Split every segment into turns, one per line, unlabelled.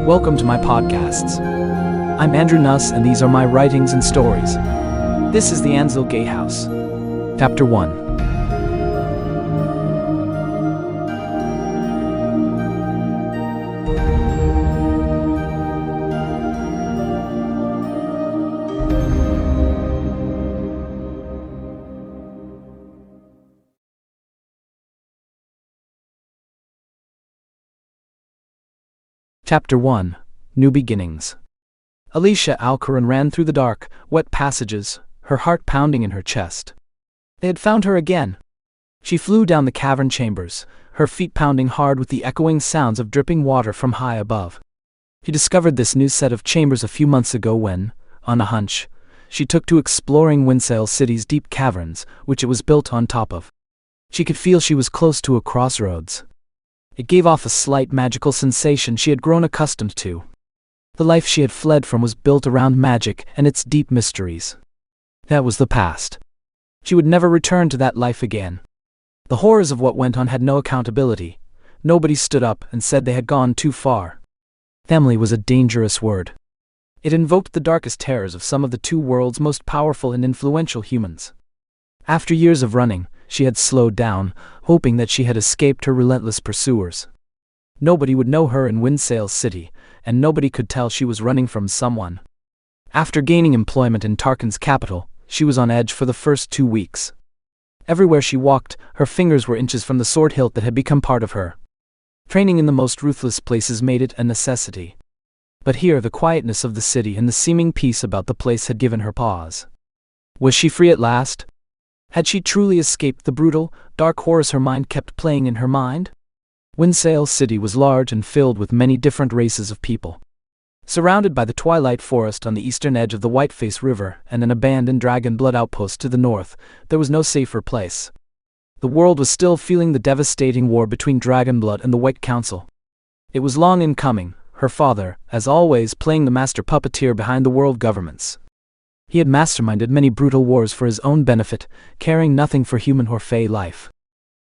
Welcome to my podcasts. I'm Andrew Nuss, and these are my writings and stories. This is the Ansville Gatehouse. Chapter 1. Chapter 1. New Beginnings. Alicia Alcorin ran through the dark, wet passages, her heart pounding in her chest. They had found her again. She flew down the cavern chambers, her feet pounding hard with the echoing sounds of dripping water from high above. She discovered this new set of chambers a few months ago when, on a hunch, she took to exploring Ansville City's deep caverns, which it was built on top of. She could feel she was close to a crossroads. It gave off a slight magical sensation she had grown accustomed to. The life she had fled from was built around magic and its deep mysteries. That was the past. She would never return to that life again. The horrors of what went on had no accountability. Nobody stood up and said they had gone too far. Family was a dangerous word. It invoked the darkest terrors of some of the two world's most powerful and influential humans. After years of running, she had slowed down, hoping that she had escaped her relentless pursuers. Nobody would know her in Ansville City, and nobody could tell she was running from someone. After gaining employment in Tarkin's capital, she was on edge for the first 2 weeks. Everywhere she walked, her fingers were inches from the sword hilt that had become part of her. Training in the most ruthless places made it a necessity. But here the quietness of the city and the seeming peace about the place had given her pause. Was she free at last? Had she truly escaped the brutal, dark horrors her mind kept playing in her mind? Ansville City was large and filled with many different races of people. Surrounded by the twilight forest on the eastern edge of the Whiteface River and an abandoned Dragonblood outpost to the north, there was no safer place. The world was still feeling the devastating war between Dragonblood and the White Council. It was long in coming, her father, as always, playing the master puppeteer behind the world governments. He had masterminded many brutal wars for his own benefit, caring nothing for human or fey life.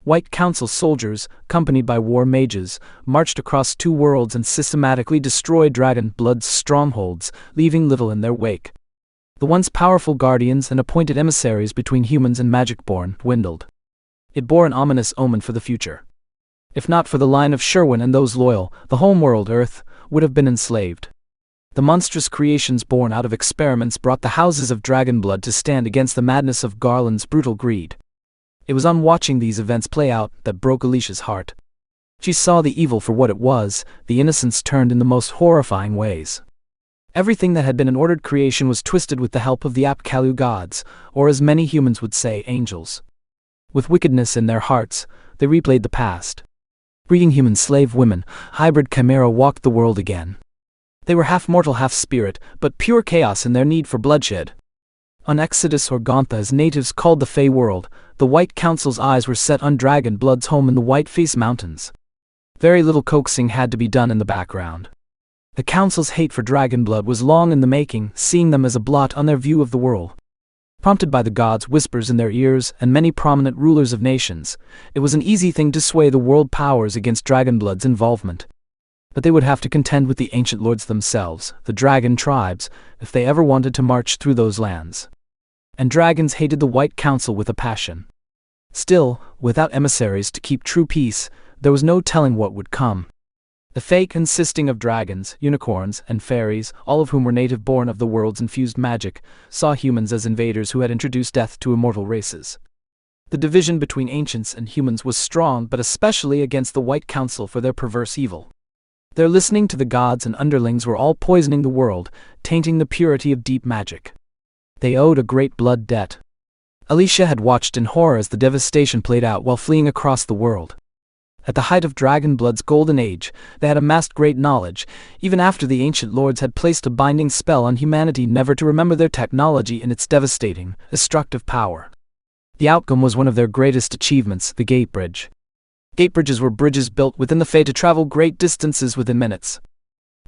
White Council soldiers, accompanied by war mages, marched across two worlds and systematically destroyed Dragonblood's strongholds, leaving little in their wake. The once powerful guardians and appointed emissaries between humans and Magicborn dwindled. It bore an ominous omen for the future. If not for the line of Sherwin and those loyal, the homeworld Earth would have been enslaved. The monstrous creations born out of experiments brought the houses of Dragonblood to stand against the madness of Garland's brutal greed. It was on watching these events play out that broke Alicia's heart. She saw the evil for what it was, the innocence turned in the most horrifying ways. Everything that had been an ordered creation was twisted with the help of the Apkallu gods, or as many humans would say, angels. With wickedness in their hearts, they replayed the past. Breeding human slave women, hybrid chimera walked the world again. They were half mortal, half spirit, but pure chaos in their need for bloodshed. On Exodus or Gontha, as natives called the Fey world, the White Council's eyes were set on Dragonblood's home in the Whiteface Mountains. Very little coaxing had to be done in the background. The Council's hate for Dragonblood was long in the making, seeing them as a blot on their view of the world. Prompted by the gods' whispers in their ears and many prominent rulers of nations, it was an easy thing to sway the world powers against Dragonblood's involvement. But they would have to contend with the ancient lords themselves, the dragon tribes, if they ever wanted to march through those lands. And dragons hated the White Council with a passion. Still, without emissaries to keep true peace, there was no telling what would come. The Fae, consisting of dragons, unicorns, and fairies, all of whom were native-born of the world's infused magic, saw humans as invaders who had introduced death to immortal races. The division between ancients and humans was strong, but especially against the White Council for their perverse evil. Their listening to the gods and underlings were all poisoning the world, tainting the purity of deep magic. They owed a great blood debt. Alicia had watched in horror as the devastation played out while fleeing across the world. At the height of Dragonblood's golden age, they had amassed great knowledge, even after the ancient lords had placed a binding spell on humanity never to remember their technology and its devastating, destructive power. The outcome was one of their greatest achievements, the Gate Bridge. Gate bridges were bridges built within the Fae to travel great distances within minutes.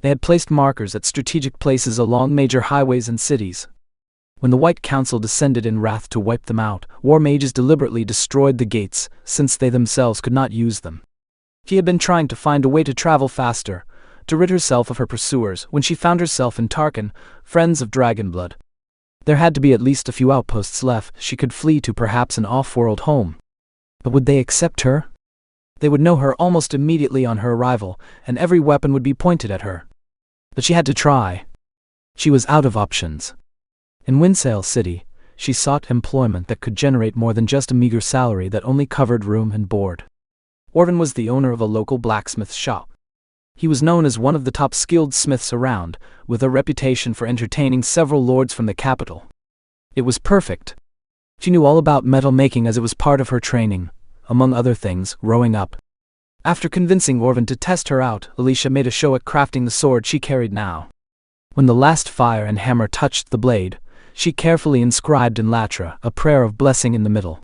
They had placed markers at strategic places along major highways and cities. When the White Council descended in wrath to wipe them out, war mages deliberately destroyed the gates, since they themselves could not use them. She had been trying to find a way to travel faster, to rid herself of her pursuers, when she found herself in Tarkin, friends of Dragonblood. There had to be at least a few outposts left she could flee to, perhaps an off-world home. But would they accept her? They would know her almost immediately on her arrival, and every weapon would be pointed at her. But she had to try. She was out of options. In Winsail City, she sought employment that could generate more than just a meager salary that only covered room and board. Orvin was the owner of a local blacksmith shop. He was known as one of the top skilled smiths around, with a reputation for entertaining several lords from the capital. It was perfect. She knew all about metal making as it was part of her training, among other things, growing up. After convincing Orvin to test her out, Alicia made a show at crafting the sword she carried now. When the last fire and hammer touched the blade, she carefully inscribed in Latra a prayer of blessing in the middle.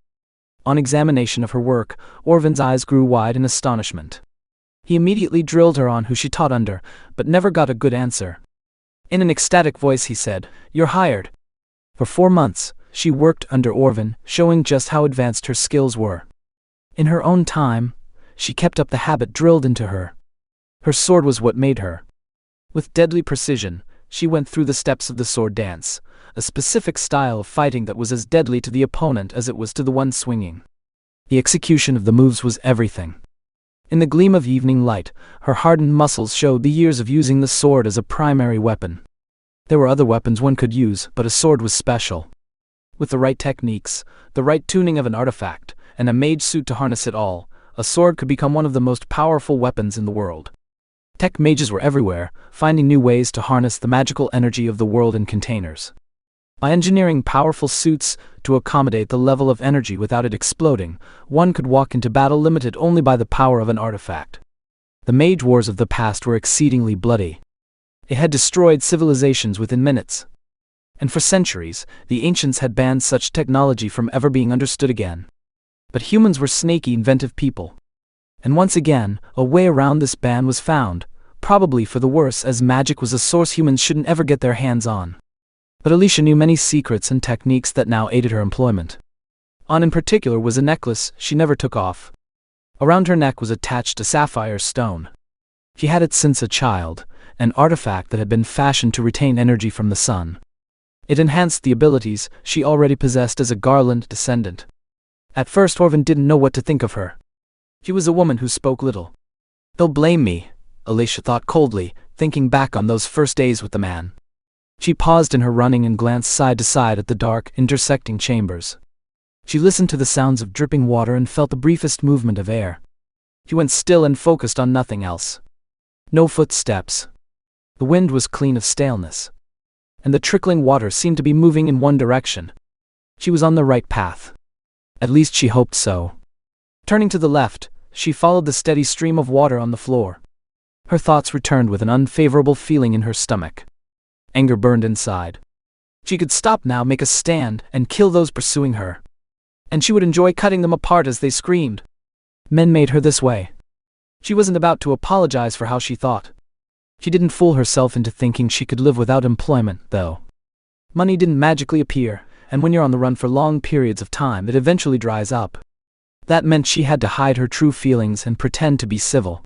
On examination of her work, Orvin's eyes grew wide in astonishment. He immediately drilled her on who she taught under, but never got a good answer. In an ecstatic voice he said, "You're hired." For 4 months, she worked under Orvin, showing just how advanced her skills were. In her own time, she kept up the habit drilled into her. Her sword was what made her. With deadly precision, she went through the steps of the sword dance, a specific style of fighting that was as deadly to the opponent as it was to the one swinging. The execution of the moves was everything. In the gleam of evening light, her hardened muscles showed the years of using the sword as a primary weapon. There were other weapons one could use, but a sword was special. With the right techniques, the right tuning of an artifact, and a mage suit to harness it all, a sword could become one of the most powerful weapons in the world. Tech mages were everywhere, finding new ways to harness the magical energy of the world in containers. By engineering powerful suits to accommodate the level of energy without it exploding, one could walk into battle limited only by the power of an artifact. The mage wars of the past were exceedingly bloody. They had destroyed civilizations within minutes. And for centuries, the ancients had banned such technology from ever being understood again. But humans were snaky, inventive people. And once again, a way around this ban was found, probably for the worse, as magic was a source humans shouldn't ever get their hands on. But Alicia knew many secrets and techniques that now aided her employment. On in particular was a necklace she never took off. Around her neck was attached a sapphire stone. She had it since a child, an artifact that had been fashioned to retain energy from the sun. It enhanced the abilities she already possessed as a Garland descendant. At first Orvin didn't know what to think of her. She was a woman who spoke little. "They'll blame me," Alicia thought coldly, thinking back on those first days with the man. She paused in her running and glanced side to side at the dark, intersecting chambers. She listened to the sounds of dripping water and felt the briefest movement of air. She went still and focused on nothing else. No footsteps. The wind was clean of staleness. And the trickling water seemed to be moving in one direction. She was on the right path. At least she hoped so. Turning to the left, she followed the steady stream of water on the floor. Her thoughts returned with an unfavorable feeling in her stomach. Anger burned inside. She could stop now, make a stand, and kill those pursuing her. And she would enjoy cutting them apart as they screamed. Men made her this way. She wasn't about to apologize for how she thought. She didn't fool herself into thinking she could live without employment, though. Money didn't magically appear, and when you're on the run for long periods of time, it eventually dries up. That meant she had to hide her true feelings and pretend to be civil.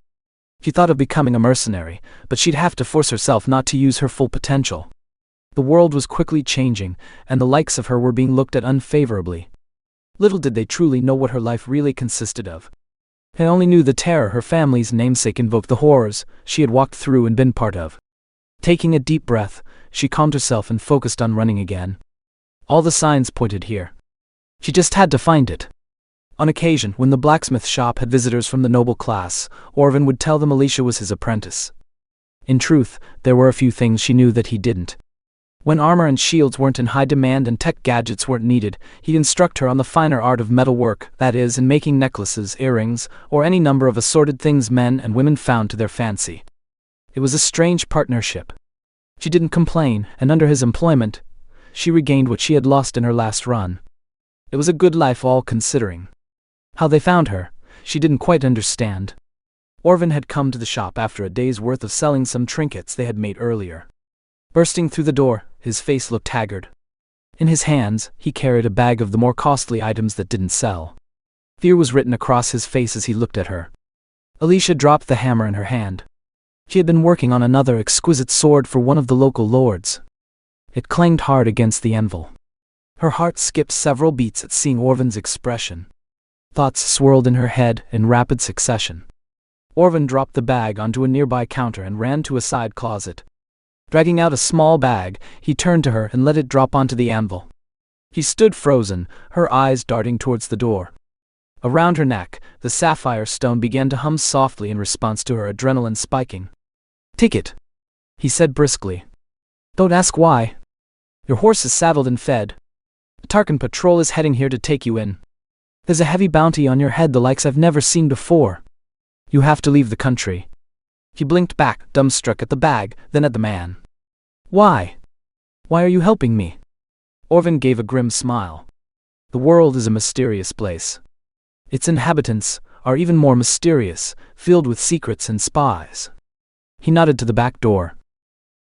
She thought of becoming a mercenary, but she'd have to force herself not to use her full potential. The world was quickly changing, and the likes of her were being looked at unfavorably. Little did they truly know what her life really consisted of. They only knew the terror her family's namesake invoked, the horrors she had walked through and been part of. Taking a deep breath, she calmed herself and focused on running again. All the signs pointed here. She just had to find it. On occasion, when the blacksmith shop had visitors from the noble class, Orvin would tell them Alicia was his apprentice. In truth, there were a few things she knew that he didn't. When armor and shields weren't in high demand and tech gadgets weren't needed, he'd instruct her on the finer art of metalwork, that is, in making necklaces, earrings, or any number of assorted things men and women found to their fancy. It was a strange partnership. She didn't complain, and under his employment, she regained what she had lost in her last run. It was a good life, all considering. How they found her, she didn't quite understand. Orvin had come to the shop after a day's worth of selling some trinkets they had made earlier. Bursting through the door, his face looked haggard. In his hands, he carried a bag of the more costly items that didn't sell. Fear was written across his face as he looked at her. Alicia dropped the hammer in her hand. She had been working on another exquisite sword for one of the local lords. It clanged hard against the anvil. Her heart skipped several beats at seeing Orvan's expression. Thoughts swirled in her head in rapid succession. Orvan dropped the bag onto a nearby counter and ran to a side closet. Dragging out a small bag, he turned to her and let it drop onto the anvil. She stood frozen, her eyes darting towards the door. Around her neck, the sapphire stone began to hum softly in response to her adrenaline spiking. "Take it," he said briskly. "Don't ask why. Your horse is saddled and fed. A Tarkin patrol is heading here to take you in. There's a heavy bounty on your head the likes I've never seen before. You have to leave the country." He blinked back, dumbstruck at the bag, then at the man. "Why? Why are you helping me?" Orvan gave a grim smile. "The world is a mysterious place. Its inhabitants are even more mysterious, filled with secrets and spies." He nodded to the back door.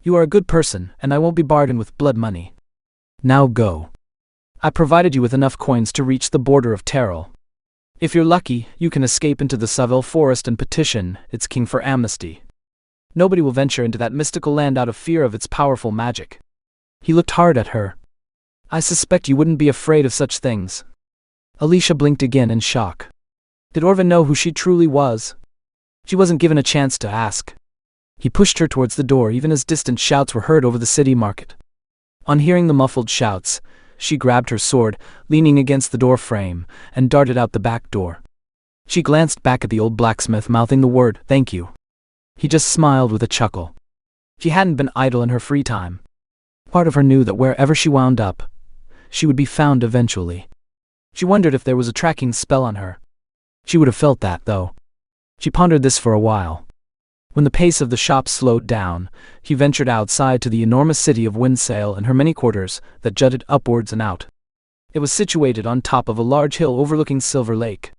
"You are a good person, and I won't be bargained with blood money. Now go. I provided you with enough coins to reach the border of Terrell. If you're lucky, you can escape into the Saville forest and petition its king for amnesty. Nobody will venture into that mystical land out of fear of its powerful magic." He looked hard at her. "I suspect you wouldn't be afraid of such things." Alicia blinked again in shock. Did Orvan know who she truly was? She wasn't given a chance to ask. He pushed her towards the door even as distant shouts were heard over the city market. On hearing the muffled shouts, she grabbed her sword, leaning against the door frame, and darted out the back door. She glanced back at the old blacksmith mouthing the word, "Thank you." He just smiled with a chuckle. She hadn't been idle in her free time. Part of her knew that wherever she wound up, she would be found eventually. She wondered if there was a tracking spell on her. She would have felt that, though. She pondered this for a while. When the pace of the shop slowed down, he ventured outside to the enormous city of Windsail and her many quarters that jutted upwards and out. It was situated on top of a large hill overlooking Silver Lake.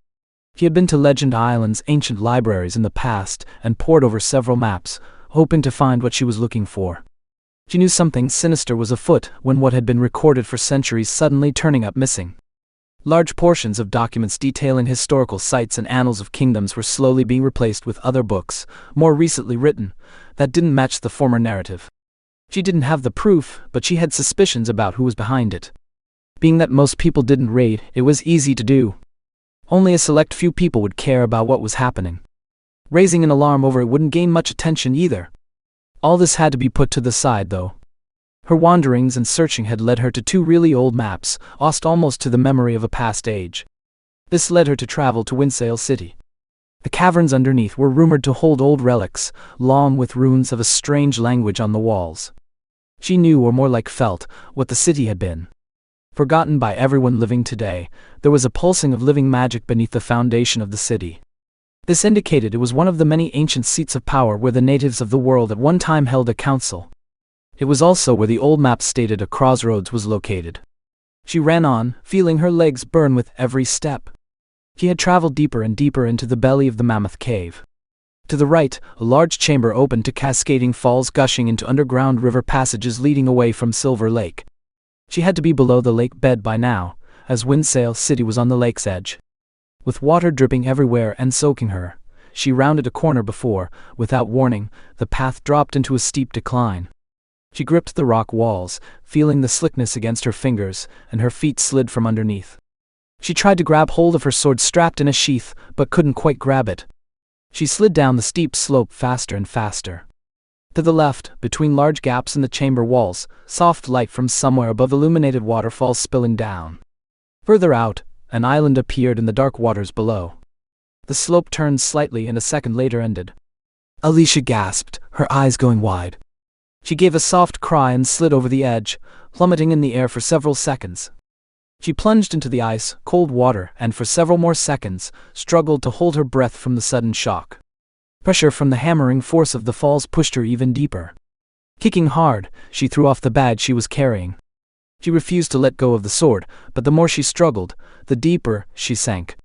He had been to Legend Island's ancient libraries in the past and pored over several maps, hoping to find what she was looking for. She knew something sinister was afoot when what had been recorded for centuries suddenly turning up missing. Large portions of documents detailing historical sites and annals of kingdoms were slowly being replaced with other books, more recently written, that didn't match the former narrative. She didn't have the proof, but she had suspicions about who was behind it. Being that most people didn't raid, it was easy to do. Only a select few people would care about what was happening. Raising an alarm over it wouldn't gain much attention either. All this had to be put to the side, though. Her wanderings and searching had led her to two really old maps, lost almost to the memory of a past age. This led her to travel to Windsail City. The caverns underneath were rumored to hold old relics, long with runes of a strange language on the walls. She knew, or more like felt, what the city had been. Forgotten by everyone living today, there was a pulsing of living magic beneath the foundation of the city. This indicated it was one of the many ancient seats of power where the natives of the world at one time held a council. It was also where the old map stated a crossroads was located. She ran on, feeling her legs burn with every step. She had traveled deeper and deeper into the belly of the mammoth cave. To the right, a large chamber opened to cascading falls gushing into underground river passages leading away from Silver Lake. She had to be below the lake bed by now, as Windsail City was on the lake's edge. With water dripping everywhere and soaking her, she rounded a corner before, without warning, the path dropped into a steep decline. She gripped the rock walls, feeling the slickness against her fingers, and her feet slid from underneath. She tried to grab hold of her sword strapped in a sheath, but couldn't quite grab it. She slid down the steep slope faster and faster. To the left, between large gaps in the chamber walls, soft light from somewhere above illuminated waterfalls spilling down. Further out, an island appeared in the dark waters below. The slope turned slightly and a second later ended. Alicia gasped, her eyes going wide. She gave a soft cry and slid over the edge, plummeting in the air for several seconds. She plunged into the ice, cold water, and for several more seconds, struggled to hold her breath from the sudden shock. Pressure from the hammering force of the falls pushed her even deeper. Kicking hard, she threw off the badge she was carrying. She refused to let go of the sword, but the more she struggled, the deeper she sank.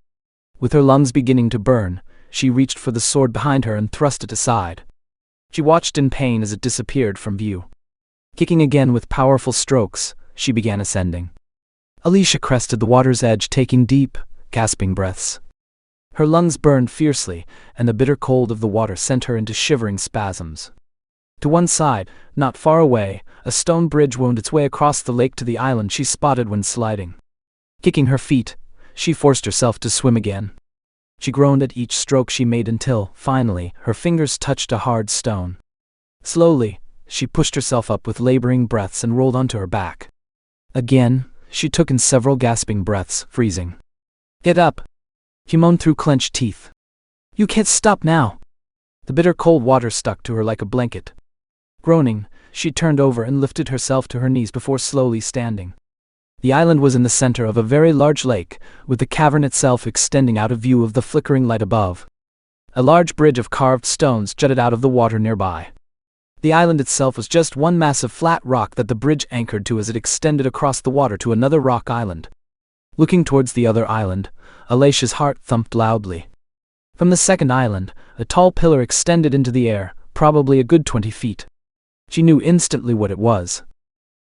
With her lungs beginning to burn, she reached for the sword behind her and thrust it aside. She watched in pain as it disappeared from view. Kicking again with powerful strokes, she began ascending. Alicia crested the water's edge, taking deep, gasping breaths. Her lungs burned fiercely, and the bitter cold of the water sent her into shivering spasms. To one side, not far away, a stone bridge wound its way across the lake to the island she spotted when sliding. Kicking her feet, she forced herself to swim again. She groaned at each stroke she made until, finally, her fingers touched a hard stone. Slowly, she pushed herself up with laboring breaths and rolled onto her back. Again, she took in several gasping breaths, freezing. "Get up!" He moaned through clenched teeth. "You can't stop now!" The bitter cold water stuck to her like a blanket. Groaning, she turned over and lifted herself to her knees before slowly standing. The island was in the center of a very large lake, with the cavern itself extending out of view of the flickering light above. A large bridge of carved stones jutted out of the water nearby. The island itself was just one massive flat rock that the bridge anchored to as it extended across the water to another rock island. Looking towards the other island, Alicia's heart thumped loudly. From the second island, a tall pillar extended into the air, probably a good 20 feet. She knew instantly what it was.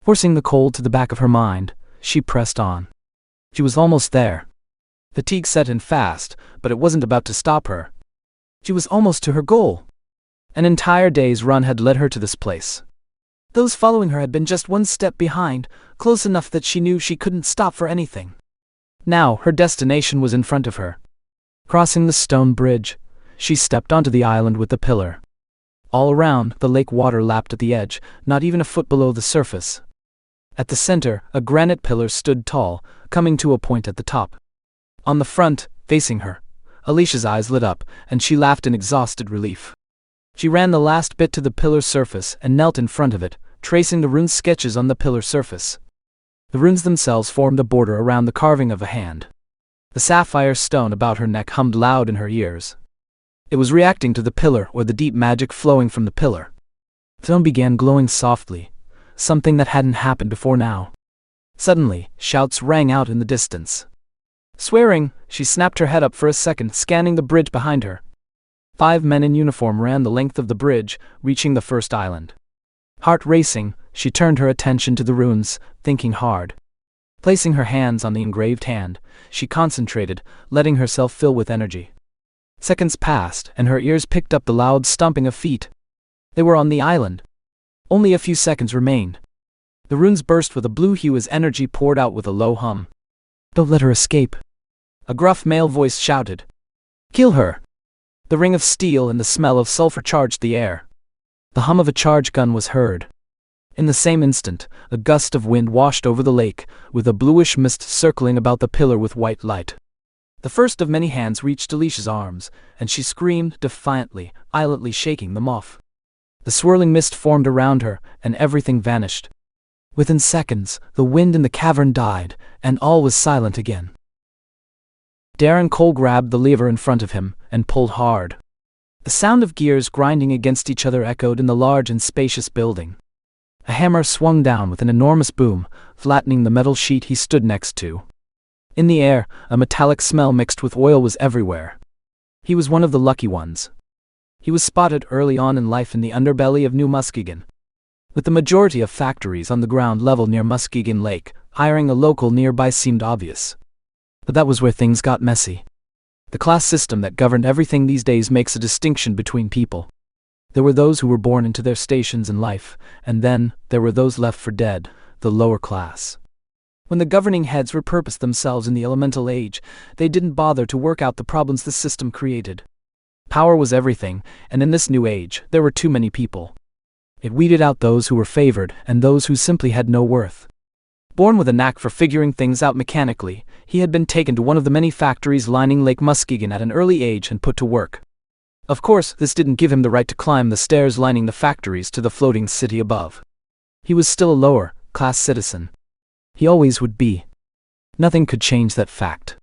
Forcing the cold to the back of her mind, she pressed on. She was almost there. Fatigue set in fast, but it wasn't about to stop her. She was almost to her goal. An entire day's run had led her to this place. Those following her had been just one step behind, close enough that she knew she couldn't stop for anything. Now, her destination was in front of her. Crossing the stone bridge, she stepped onto the island with the pillar. All around, the lake water lapped at the edge, not even a foot below the surface. At the center, a granite pillar stood tall, coming to a point at the top. On the front, facing her, Alicia's eyes lit up, and she laughed in exhausted relief. She ran the last bit to the pillar's surface and knelt in front of it, tracing the rune sketches on the pillar surface. The runes themselves formed a border around the carving of a hand. The sapphire stone about her neck hummed loud in her ears. It was reacting to the pillar or the deep magic flowing from the pillar. The stone began glowing softly, something that hadn't happened before now. Suddenly, shouts rang out in the distance. Swearing, she snapped her head up for a second, scanning the bridge behind her. 5 men in uniform ran the length of the bridge, reaching the first island. Heart racing, she turned her attention to the runes, thinking hard. Placing her hands on the engraved hand, she concentrated, letting herself fill with energy. Seconds passed, and her ears picked up the loud stomping of feet. They were on the island. Only a few seconds remained. The runes burst with a blue hue as energy poured out with a low hum. "Don't let her escape," a gruff male voice shouted. "Kill her!" The ring of steel and the smell of sulfur charged the air. The hum of a charge gun was heard. In the same instant, a gust of wind washed over the lake, with a bluish mist circling about the pillar with white light. The first of many hands reached Alicia's arms, and she screamed defiantly, violently shaking them off. The swirling mist formed around her, and everything vanished. Within seconds, the wind in the cavern died, and all was silent again. Daren Cole grabbed the lever in front of him, and pulled hard. The sound of gears grinding against each other echoed in the large and spacious building. A hammer swung down with an enormous boom, flattening the metal sheet he stood next to. In the air, a metallic smell mixed with oil was everywhere. He was one of the lucky ones. He was spotted early on in life in the underbelly of New Muskegon. With the majority of factories on the ground level near Muskegon Lake, hiring a local nearby seemed obvious. But that was where things got messy. The class system that governed everything these days makes a distinction between people. There were those who were born into their stations in life, and then there were those left for dead, the lower class. When the governing heads repurposed themselves in the elemental age, they didn't bother to work out the problems the system created. Power was everything, and in this new age, there were too many people. It weeded out those who were favored and those who simply had no worth. Born with a knack for figuring things out mechanically, he had been taken to one of the many factories lining Lake Muskegon at an early age and put to work. Of course, this didn't give him the right to climb the stairs lining the factories to the floating city above. He was still a lower-class citizen. He always would be. Nothing could change that fact.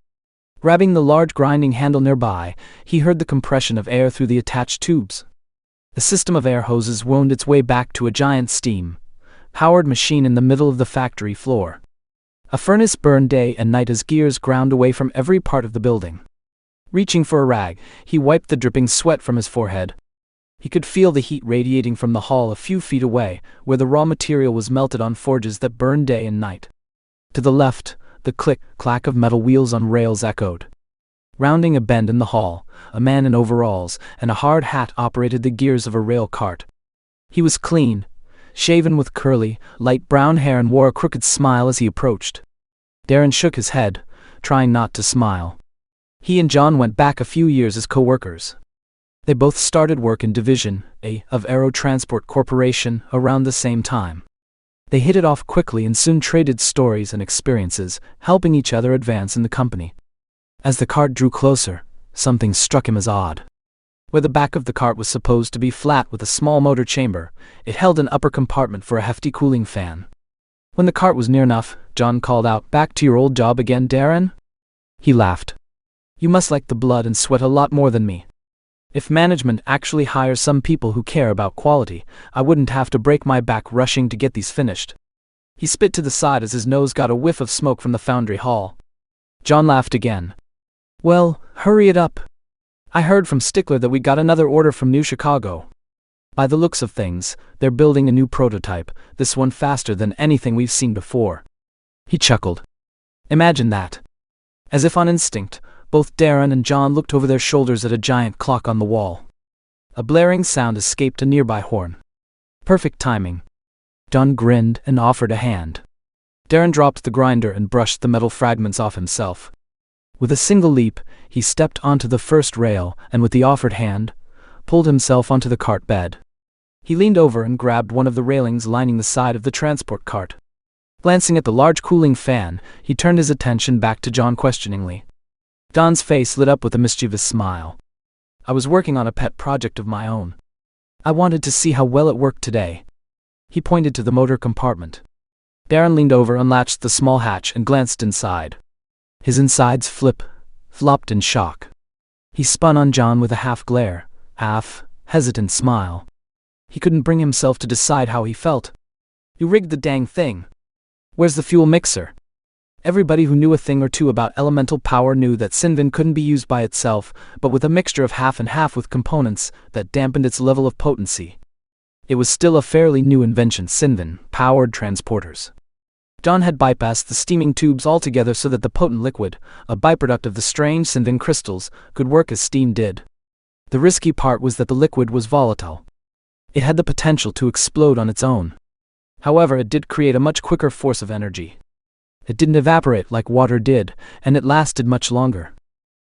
Grabbing the large grinding handle nearby, he heard the compression of air through the attached tubes. The system of air hoses wound its way back to a giant steam-powered machine in the middle of the factory floor. A furnace burned day and night as gears ground away from every part of the building. Reaching for a rag, he wiped the dripping sweat from his forehead. He could feel the heat radiating from the hall a few feet away, where the raw material was melted on forges that burned day and night. To the left, the click-clack of metal wheels on rails echoed. Rounding a bend in the hall, a man in overalls and a hard hat operated the gears of a rail cart. He was clean, shaven with curly, light brown hair and wore a crooked smile as he approached. Daren shook his head, trying not to smile. He and John went back a few years as co-workers. They both started work in Division A of Aero Transport Corporation around the same time. They hit it off quickly and soon traded stories and experiences, helping each other advance in the company. As the cart drew closer, something struck him as odd. Where the back of the cart was supposed to be flat with a small motor chamber, it held an upper compartment for a hefty cooling fan. When the cart was near enough, John called out, "Back to your old job again, Daren?" He laughed. "You must like the blood and sweat a lot more than me. If management actually hires some people who care about quality, I wouldn't have to break my back rushing to get these finished." He spit to the side as his nose got a whiff of smoke from the foundry hall. John laughed again. "Well, hurry it up. I heard from Stickler that we got another order from New Chicago. By the looks of things, they're building a new prototype, this one faster than anything we've seen before." He chuckled. Imagine that. As if on instinct, both Daren and John looked over their shoulders at a giant clock on the wall. A blaring sound escaped a nearby horn. Perfect timing. John grinned and offered a hand. Daren dropped the grinder and brushed the metal fragments off himself. With a single leap, he stepped onto the first rail and with the offered hand, pulled himself onto the cart bed. He leaned over and grabbed one of the railings lining the side of the transport cart. Glancing at the large cooling fan, he turned his attention back to John questioningly. John's face lit up with a mischievous smile. "I was working on a pet project of my own. I wanted to see how well it worked today." He pointed to the motor compartment. Daren leaned over, unlatched the small hatch, and glanced inside. His insides flopped in shock. He spun on John with a half-glare, half-hesitant smile. He couldn't bring himself to decide how he felt. "You rigged the dang thing. Where's the fuel mixer?" Everybody who knew a thing or two about elemental power knew that Synvin couldn't be used by itself, but with a mixture of half and half with components that dampened its level of potency. It was still a fairly new invention, Synvin-powered transporters. John had bypassed the steaming tubes altogether so that the potent liquid, a byproduct of the strange Synvin crystals, could work as steam did. The risky part was that the liquid was volatile. It had the potential to explode on its own. However, it did create a much quicker force of energy. It didn't evaporate like water did, and it lasted much longer.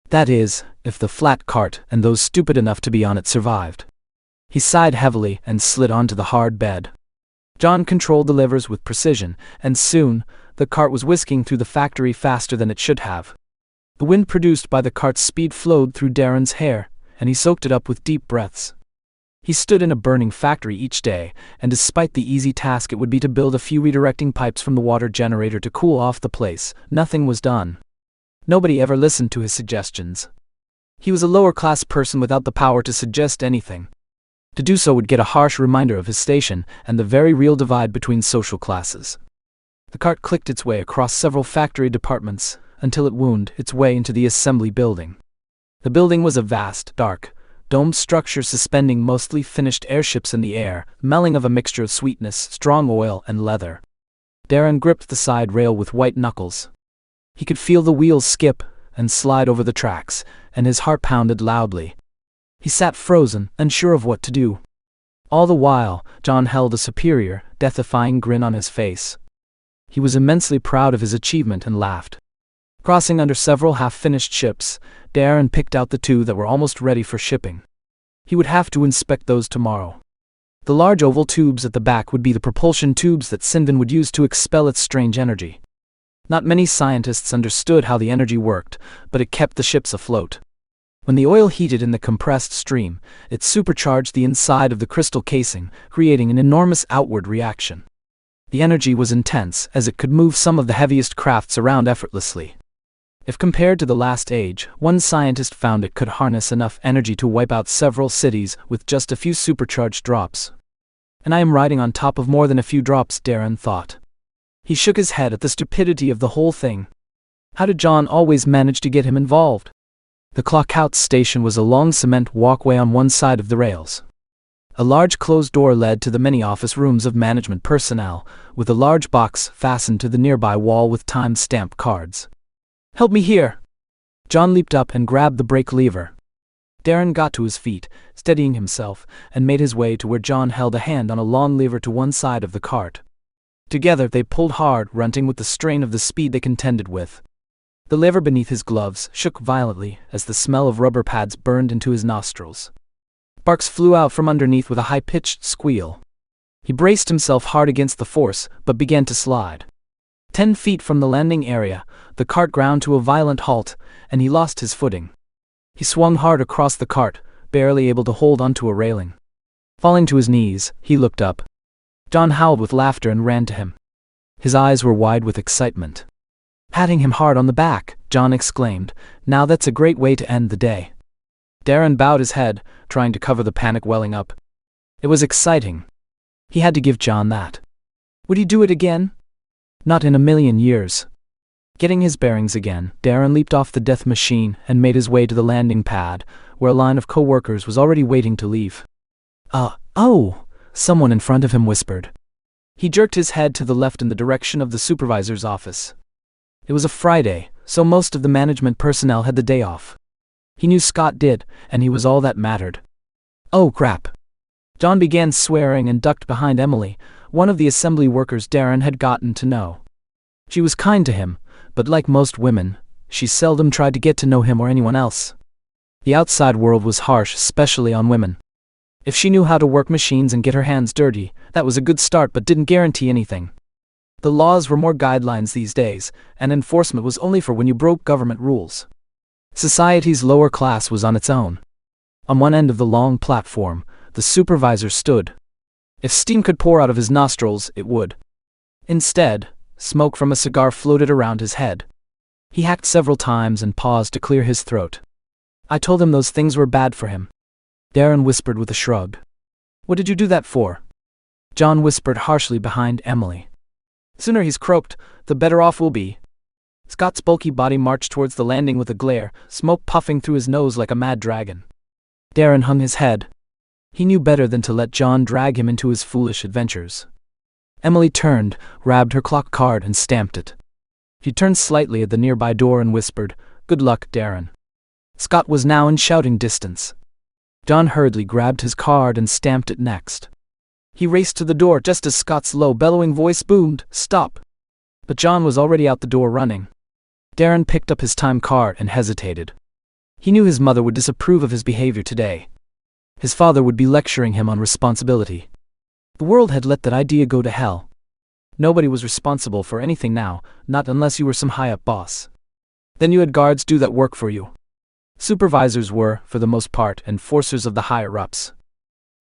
That is, if the flat cart and those stupid enough to be on it survived. He sighed heavily and slid onto the hard bed. John controlled the levers with precision, and soon, the cart was whisking through the factory faster than it should have. The wind produced by the cart's speed flowed through Daren's hair, and he soaked it up with deep breaths. He stood in a burning factory each day, and despite the easy task it would be to build a few redirecting pipes from the water generator to cool off the place, nothing was done. Nobody ever listened to his suggestions. He was a lower-class person without the power to suggest anything. To do so would get a harsh reminder of his station and the very real divide between social classes. The cart clicked its way across several factory departments until it wound its way into the assembly building. The building was a vast, dark, domed structure suspending mostly finished airships in the air, smelling of a mixture of sweetness, strong oil, and leather. Daren gripped the side rail with white knuckles. He could feel the wheels skip and slide over the tracks, and his heart pounded loudly. He sat frozen, unsure of what to do. All the while, John held a superior, death-defying grin on his face. He was immensely proud of his achievement and laughed. Crossing under several half-finished ships, Daren picked out the two that were almost ready for shipping. He would have to inspect those tomorrow. The large oval tubes at the back would be the propulsion tubes that Synvin would use to expel its strange energy. Not many scientists understood how the energy worked, but it kept the ships afloat. When the oil heated in the compressed stream, it supercharged the inside of the crystal casing, creating an enormous outward reaction. The energy was intense, as it could move some of the heaviest crafts around effortlessly. If compared to the last age, one scientist found it could harness enough energy to wipe out several cities with just a few supercharged drops. And I am riding on top of more than a few drops, Daren thought. He shook his head at the stupidity of the whole thing. How did John always manage to get him involved? The clockhouse station was a long cement walkway on one side of the rails. A large closed door led to the many office rooms of management personnel, with a large box fastened to the nearby wall with time-stamped cards. "Help me here!" John leaped up and grabbed the brake lever. Daren got to his feet, steadying himself, and made his way to where John held a hand on a long lever to one side of the cart. Together they pulled hard, running with the strain of the speed they contended with. The lever beneath his gloves shook violently as the smell of rubber pads burned into his nostrils. Sparks flew out from underneath with a high-pitched squeal. He braced himself hard against the force, but began to slide. 10 feet from the landing area, the cart ground to a violent halt, and he lost his footing. He swung hard across the cart, barely able to hold onto a railing. Falling to his knees, he looked up. John howled with laughter and ran to him. His eyes were wide with excitement. Patting him hard on the back, John exclaimed, "Now that's a great way to end the day." Daren bowed his head, trying to cover the panic welling up. It was exciting. He had to give John that. Would he do it again? Not in a million years. Getting his bearings again, Daren leaped off the death machine and made his way to the landing pad, where a line of co-workers was already waiting to leave. Oh, someone in front of him whispered. He jerked his head to the left in the direction of the supervisor's office. It was a Friday, so most of the management personnel had the day off. He knew Scott did, and he was all that mattered. Oh crap. John began swearing and ducked behind Emily, one of the assembly workers Daren had gotten to know. She was kind to him, but like most women, she seldom tried to get to know him or anyone else. The outside world was harsh, especially on women. If she knew how to work machines and get her hands dirty, that was a good start but didn't guarantee anything. The laws were more guidelines these days, and enforcement was only for when you broke government rules. Society's lower class was on its own. On one end of the long platform, the supervisor stood. If steam could pour out of his nostrils, it would. Instead, smoke from a cigar floated around his head. He hacked several times and paused to clear his throat. I told him those things were bad for him. Daren whispered with a shrug. What did you do that for? John whispered harshly behind Emily. Sooner he's croaked, the better off we'll be. Scott's bulky body marched towards the landing with a glare, smoke puffing through his nose like a mad dragon. Daren hung his head. He knew better than to let John drag him into his foolish adventures. Emily turned, grabbed her clock card and stamped it. He turned slightly at the nearby door and whispered, "Good luck, Daren." Scott was now in shouting distance. John hurriedly grabbed his card and stamped it next. He raced to the door just as Scott's low, bellowing voice boomed, "Stop!" But John was already out the door running. Daren picked up his time card and hesitated. He knew his mother would disapprove of his behavior today. His father would be lecturing him on responsibility. The world had let that idea go to hell. Nobody was responsible for anything now, not unless you were some high-up boss. Then you had guards do that work for you. Supervisors were, for the most part, enforcers of the higher-ups.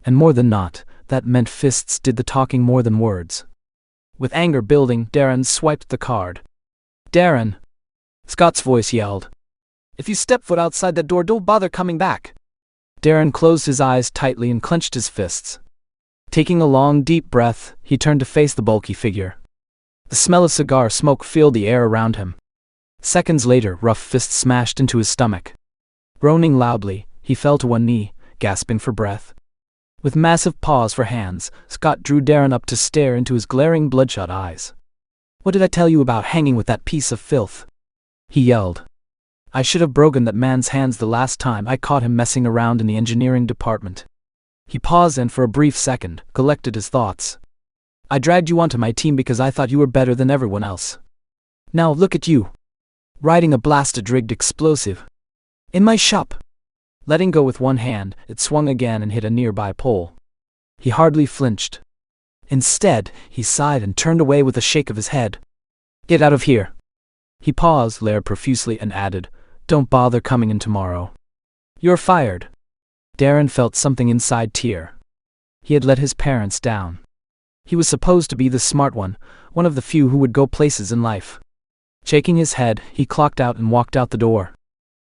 And more than not, that meant fists did the talking more than words. With anger building, Daren swiped the card. "Daren!" Scott's voice yelled. "If you step foot outside that door, don't bother coming back." Daren closed his eyes tightly and clenched his fists. Taking a long, deep breath, he turned to face the bulky figure. The smell of cigar smoke filled the air around him. Seconds later, rough fists smashed into his stomach. Groaning loudly, he fell to one knee, gasping for breath. With massive paws for hands, Scott drew Daren up to stare into his glaring, bloodshot eyes. "What did I tell you about hanging with that piece of filth?" he yelled. "I should have broken that man's hands the last time I caught him messing around in the engineering department." He paused and for a brief second, collected his thoughts. "I dragged you onto my team because I thought you were better than everyone else. Now look at you. Riding a blasted rigged explosive. In my shop." Letting go with one hand, it swung again and hit a nearby pole. He hardly flinched. Instead, he sighed and turned away with a shake of his head. "Get out of here." He paused, glared profusely, and added, "Don't bother coming in tomorrow. You're fired." Daren felt something inside tear. He had let his parents down. He was supposed to be the smart one of the few who would go places in life. Shaking his head, he clocked out and walked out the door.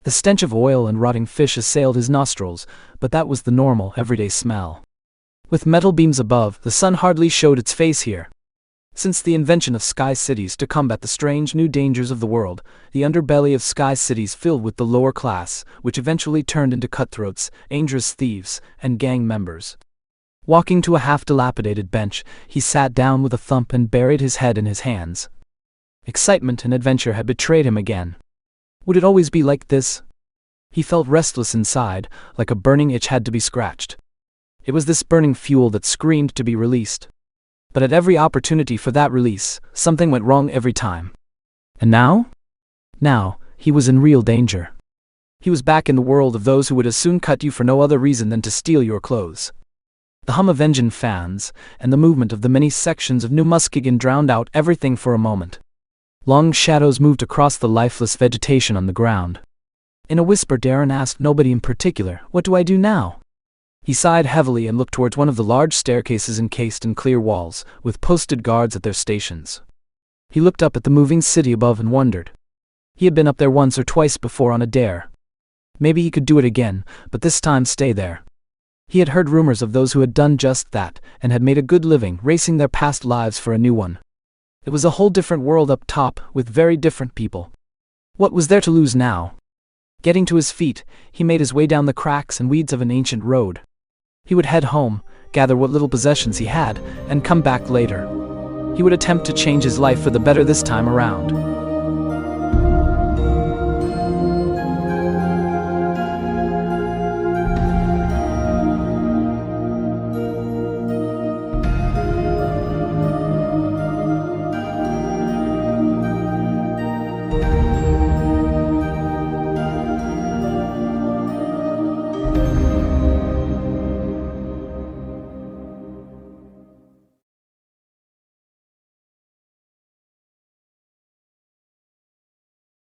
The stench of oil and rotting fish assailed his nostrils, but that was the normal, everyday smell. With metal beams above, the sun hardly showed its face here. Since the invention of sky cities to combat the strange new dangers of the world, the underbelly of sky cities filled with the lower class, which eventually turned into cutthroats, dangerous thieves, and gang members. Walking to a half-dilapidated bench, he sat down with a thump and buried his head in his hands. Excitement and adventure had betrayed him again. Would it always be like this? He felt restless inside, like a burning itch had to be scratched. It was this burning fuel that screamed to be released. But at every opportunity for that release, something went wrong every time. And now? Now, he was in real danger. He was back in the world of those who would as soon cut you for no other reason than to steal your clothes. The hum of engine fans and the movement of the many sections of New Muskegon drowned out everything for a moment. Long shadows moved across the lifeless vegetation on the ground. In a whisper, Daren asked nobody in particular, "What do I do now?" He sighed heavily and looked towards one of the large staircases encased in clear walls, with posted guards at their stations. He looked up at the moving city above and wondered. He had been up there once or twice before on a dare. Maybe he could do it again, but this time stay there. He had heard rumors of those who had done just that, and had made a good living racing their past lives for a new one. It was a whole different world up top, with very different people. What was there to lose now? Getting to his feet, he made his way down the cracks and weeds of an ancient road. He would head home, gather what little possessions he had, and come back later. He would attempt to change his life for the better this time around.